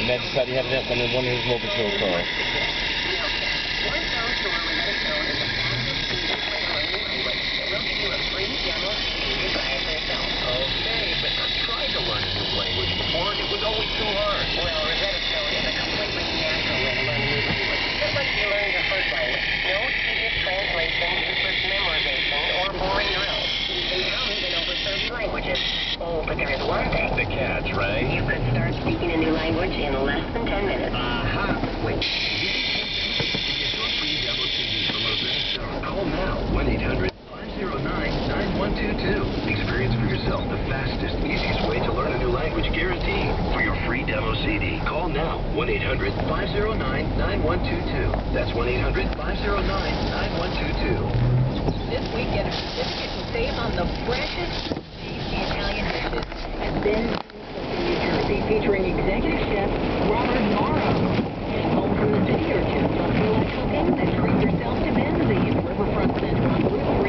Imagine somebody had it on one of his mobile patrol cars. Okay, but I tried to learn a new language before and it was always too hard. Well, Rosetta Stone is a completely natural way to learn a new language. Just like you learn your first language. No tedious translation, useless memorization, or boring drills. It comes in over 30 languages. Oh, but there is one thing. The catch, right? You could start speaking a new language in less than 10 minutes. Wait. To get your free demo CD from Rosetta Stone, call now 1-800-509-9122. Experience for yourself the fastest, easiest way to learn a new language guaranteed. For your free demo CD, call now 1-800-509-9122. That's 1-800-509-9122. This week, get a certificate to save on the freshest, tasty Italian dishes. And then New Jersey, featuring executive chef Robert Morrow. Getting home from the city or just don't feel like cooking? Then treat yourself to Benzies, Riverfront Center on Route 3.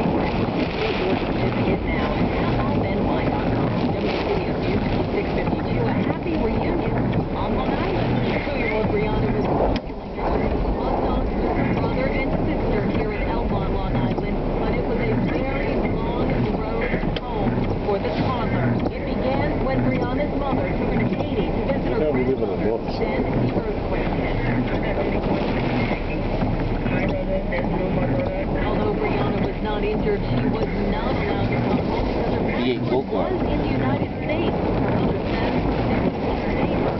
Get your certificate now at householdenwine.com. WCW 652, a happy reunion on Long Island. 2-year-old Brianna was killing her loved dogs with her brother and sister here in Elmont, Long Island. But it was a very long road home for the toddler. It began when Brianna's mother took her to Haiti to visit her grandmother. Then the earthquake hit. Although Brianna was not injured, she was not allowed to come home because her passport was in the United States. Her mother says it was her neighbor.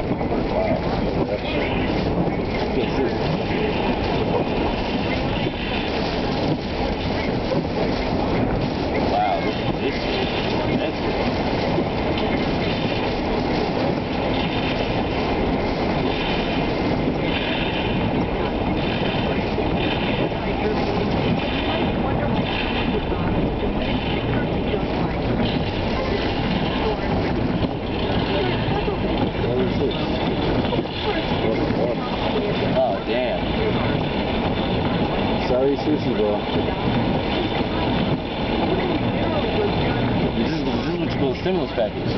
Wow, this is oh, damn. Sorry, sushi, bro. This is what you call a stimulus package.